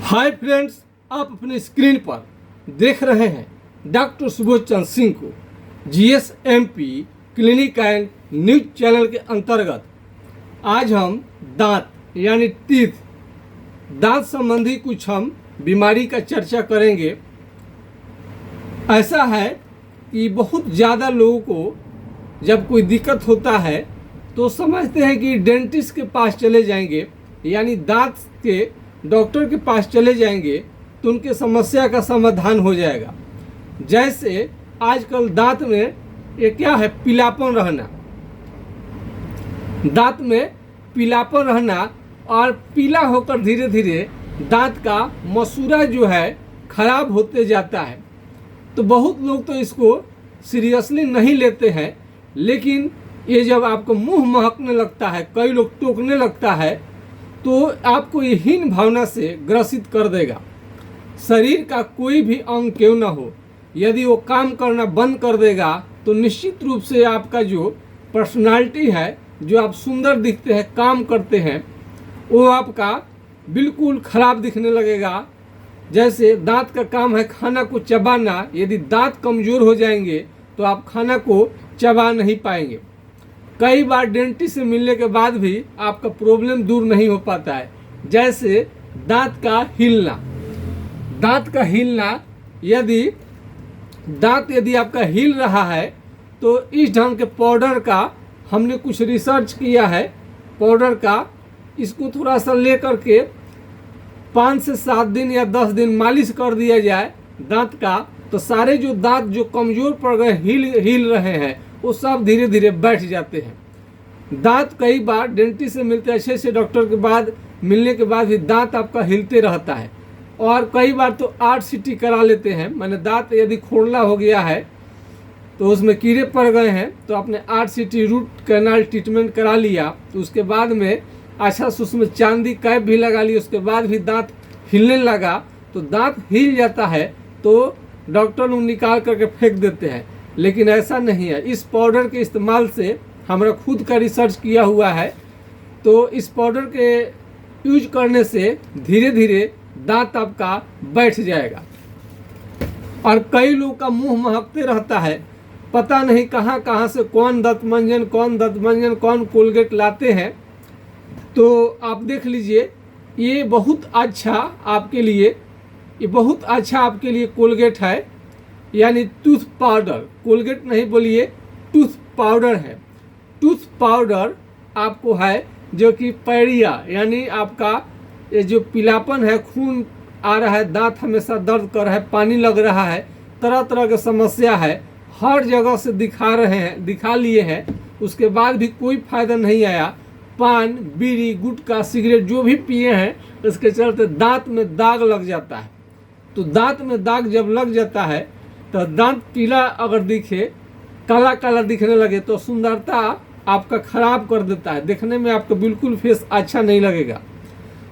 Hi friends, आप अपने screen पर देख रहे हैं डॉक्टर सुबोध चंद्र सिंह को जीएसएमपी क्लिनिक एंड न्यूज चैनल के अंतर्गत आज हम दांत यानी दांत संबंधी कुछ हम बीमारी का चर्चा करेंगे। ऐसा है कि बहुत ज़्यादा लोगों को जब कोई दिक्कत होता है तो समझते हैं कि डेंटिस्ट के पास चले जाएंगे, यानी दांत के डॉक्टर के पास चले जाएंगे तो उनके समस्या का समाधान हो जाएगा। जैसे आजकल दांत में ये क्या है, पीलापन रहना, दांत में पीलापन रहना और पीला होकर धीरे धीरे दांत का मसूड़ा जो है खराब होते जाता है। तो बहुत लोग तो इसको सीरियसली नहीं लेते हैं, लेकिन ये जब आपको मुंह महकने लगता है, कई लोग टोकने लगता है, तो आपको ये हीन भावना से ग्रसित कर देगा। शरीर का कोई भी अंग क्यों ना हो, यदि वो काम करना बंद कर देगा तो निश्चित रूप से आपका जो पर्सनालिटी है, जो आप सुंदर दिखते हैं, काम करते हैं, वो आपका बिल्कुल खराब दिखने लगेगा। जैसे दांत का काम है खाना को चबाना, यदि दांत कमज़ोर हो जाएंगे तो आप खाना को चबा नहीं पाएंगे। कई बार डेंटिस्ट से मिलने के बाद भी आपका प्रॉब्लम दूर नहीं हो पाता है। जैसे दांत का हिलना, यदि आपका हिल रहा है तो इस ढंग के पाउडर का हमने कुछ रिसर्च किया है। पाउडर का इसको थोड़ा सा ले करके 5 से 7 दिन या 10 दिन मालिश कर दिया जाए दांत का, तो सारे जो दांत जो कमज़ोर पड़ गए, हिल रहे हैं, वो सब धीरे धीरे बैठ जाते हैं। दांत कई बार डेंटिस्ट से मिलते अच्छे से डॉक्टर के बाद मिलने के बाद भी दांत आपका हिलते रहता है, और कई बार तो 8 सीटी करा लेते हैं। मैंने दांत यदि खोखला हो गया है तो उसमें कीड़े पड़ गए हैं तो आपने 8 सीटी रूट कैनाल ट्रीटमेंट करा लिया, तो उसके बाद में अच्छा से उसमें चांदी कैप भी लगा ली, उसके बाद भी दांत हिलने लगा, तो दांत हिल जाता है तो डॉक्टर लोग निकाल करके फेंक देते हैं। लेकिन ऐसा नहीं है। इस पाउडर के इस्तेमाल से हमारा खुद का रिसर्च किया हुआ है, तो इस पाउडर के यूज करने से धीरे धीरे दांत आपका बैठ जाएगा। और कई लोग का मुंह महकते रहता है, पता नहीं कहाँ कहाँ से कौन दंतमंजन कौन कोलगेट लाते हैं। तो आप देख लीजिए, ये बहुत अच्छा आपके लिए कोलगेट है, यानी टूथ पाउडर। कोलगेट नहीं बोलिए, टूथ पाउडर है। टूथ पाउडर आपको है जो कि पैरिया, यानी आपका ये जो पीलापन है, खून आ रहा है, दांत हमेशा दर्द कर रहा है, पानी लग रहा है, तरह तरह की समस्या है, हर जगह से दिखा लिए हैं, उसके बाद भी कोई फायदा नहीं आया। पान, बीड़ी, गुटखा, सिगरेट जो भी पिए हैं, इसके चलते दांत में दाग लग जाता है। तो दांत में दाग जब लग जाता है तो दांत पीला अगर दिखे, काला काला दिखने लगे, तो सुंदरता आपका खराब कर देता है, देखने में आपका बिल्कुल फेस अच्छा नहीं लगेगा।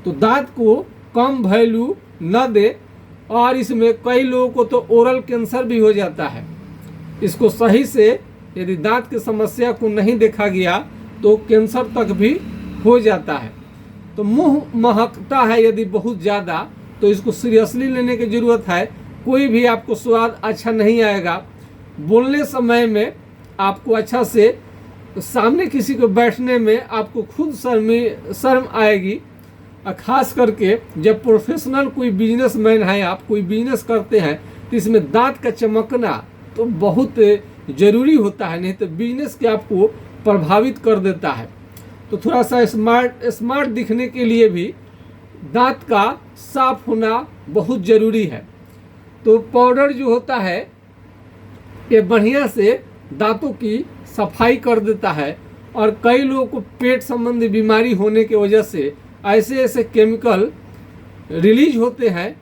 तो दांत को कम वैल्यू न दे, और इसमें कई लोगों को तो ओरल कैंसर भी हो जाता है। इसको सही से यदि दांत की समस्या को नहीं देखा गया तो कैंसर तक भी हो जाता है। तो मुंह महकता है यदि बहुत ज़्यादा, तो इसको सीरियसली लेने की ज़रूरत है। कोई भी आपको स्वाद अच्छा नहीं आएगा। बोलने समय में आपको अच्छा से सामने किसी को बैठने में आपको खुद शर्म आएगी। और ख़ास करके जब प्रोफेशनल कोई बिजनेसमैन है, आप कोई बिजनेस करते हैं, तो इसमें दांत का चमकना तो बहुत ज़रूरी होता है, नहीं तो बिजनेस के आपको प्रभावित कर देता है। तो थोड़ा सा स्मार्ट दिखने के लिए भी दांत का साफ होना बहुत ज़रूरी है। तो पाउडर जो होता है ये बढ़िया से दांतों की सफाई कर देता है। और कई लोगों को पेट संबंधी बीमारी होने की वजह से ऐसे केमिकल रिलीज होते हैं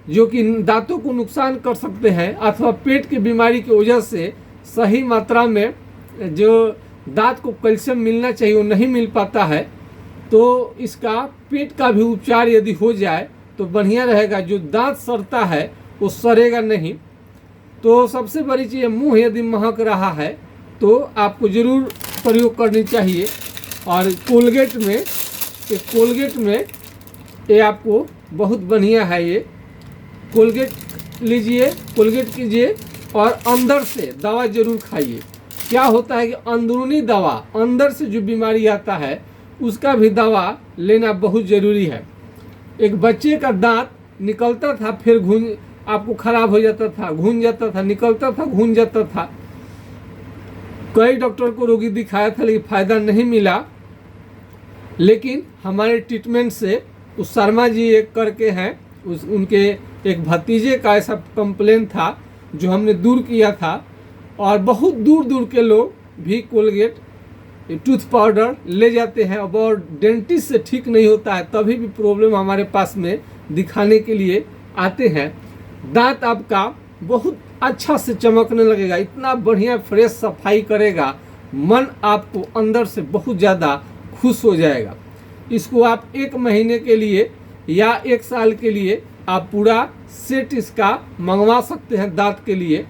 जो कि दांतों को नुकसान कर सकते हैं, अथवा पेट की बीमारी की वजह से सही मात्रा में जो दांत को कैल्शियम मिलना चाहिए वो नहीं मिल पाता है। तो इसका पेट का भी उपचार यदि हो जाए तो बढ़िया रहेगा। जो दांत सड़ता है वो सड़ेगा नहीं। तो सबसे बड़ी चीज़, मुंह यदि महक रहा है तो आपको ज़रूर प्रयोग करनी चाहिए। और कोलगेट में ये आपको बहुत बढ़िया है ये। कोलगेट लीजिए, कोलगेट कीजिए और अंदर से दवा जरूर खाइए। क्या होता है कि अंदरूनी दवा, अंदर से जो बीमारी आता है उसका भी दवा लेना बहुत ज़रूरी है। एक बच्चे का दांत निकलता था, फिर घून आपको खराब हो जाता था, घून जाता था, निकलता था, घून जाता था। कई डॉक्टर को रोगी दिखाया था लेकिन फ़ायदा नहीं मिला। लेकिन हमारे ट्रीटमेंट से उस शर्मा जी एक करके हैं, उनके एक भतीजे का ऐसा कंप्लेन था जो हमने दूर किया था। और बहुत दूर दूर के लोग भी कोलगेट टूथ पाउडर ले जाते हैं और डेंटिस्ट से ठीक नहीं होता है, तभी भी प्रॉब्लम हमारे पास में दिखाने के लिए आते हैं। दांत आपका बहुत अच्छा से चमकने लगेगा, इतना बढ़िया फ्रेश सफाई करेगा, मन आपको अंदर से बहुत ज़्यादा खुश हो जाएगा। इसको आप 1 महीने के लिए या 1 साल के लिए आप पूरा सेट इसका मंगवा सकते हैं दांत के लिए।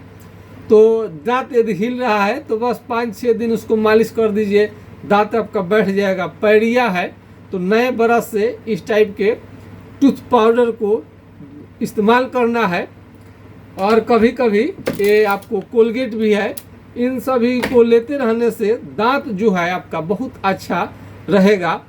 तो दांत यदि हिल रहा है तो बस 5-6 दिन उसको मालिश कर दीजिए, दांत आपका बैठ जाएगा। पैरिया है तो नए ब्रश से इस टाइप के टूथ पाउडर को इस्तेमाल करना है। और कभी कभी ये आपको कोलगेट भी है, इन सभी को लेते रहने से दांत जो है आपका बहुत अच्छा रहेगा।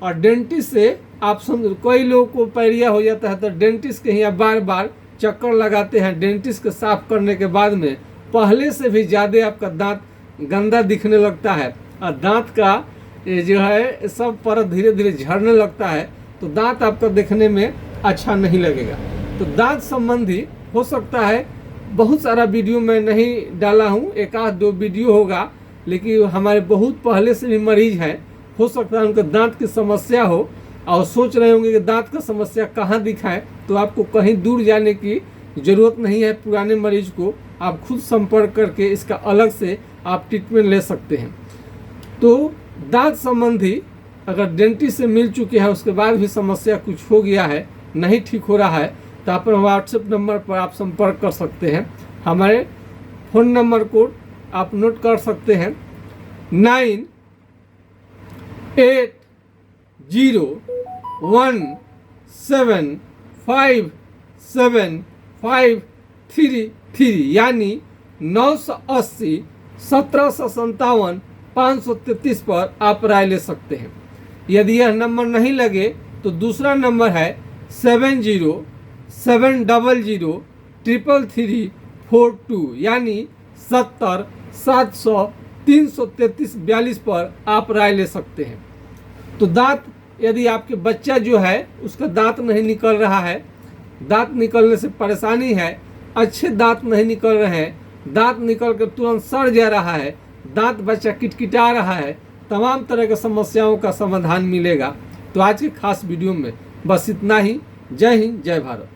और डेंटिस्ट से आप कई लोगों को पैरिया हो जाता है तो डेंटिस्ट के यहाँ बार बार चक्कर लगाते हैं। डेंटिस्ट के साफ करने के बाद में पहले से भी ज़्यादा आपका दांत गंदा दिखने लगता है और दांत का ये जो है सब परत धीरे धीरे झड़ने लगता है, तो दांत आपका देखने में अच्छा नहीं लगेगा। तो दांत संबंधी हो सकता है बहुत सारा वीडियो मैं नहीं डाला हूँ, 1-2 वीडियो होगा, लेकिन हमारे बहुत पहले से भी मरीज हैं, हो सकता है उनके दांत की समस्या हो और सोच रहे होंगे कि दांत का समस्या कहाँ दिखाएं। तो आपको कहीं दूर जाने की ज़रूरत नहीं है, पुराने मरीज को आप खुद संपर्क करके इसका अलग से आप ट्रीटमेंट ले सकते हैं। तो दांत संबंधी अगर डेंटिस्ट से मिल चुके हैं उसके बाद भी समस्या कुछ हो गया है, नहीं ठीक हो रहा है, तो आप व्हाट्सएप नंबर पर आप संपर्क कर सकते हैं। हमारे फ़ोन नंबर को आप नोट कर सकते हैं 9801757533 यानी 980 1757 533 पर आप राय ले सकते हैं। यदि यह नंबर नहीं लगे तो दूसरा नंबर है 7070333342 यानी 70 700 333 42 पर आप राय ले सकते हैं। तो दांत यदि आपके बच्चा जो है उसका दांत नहीं निकल रहा है, दांत निकलने से परेशानी है, अच्छे दांत नहीं निकल रहे हैं, दांत निकल कर तुरंत सड़ जा रहा है, दांत बच्चा किटकिटा रहा है, तमाम तरह की समस्याओं का समाधान मिलेगा। तो आज के खास वीडियो में बस इतना ही। जय हिंद, जय भारत।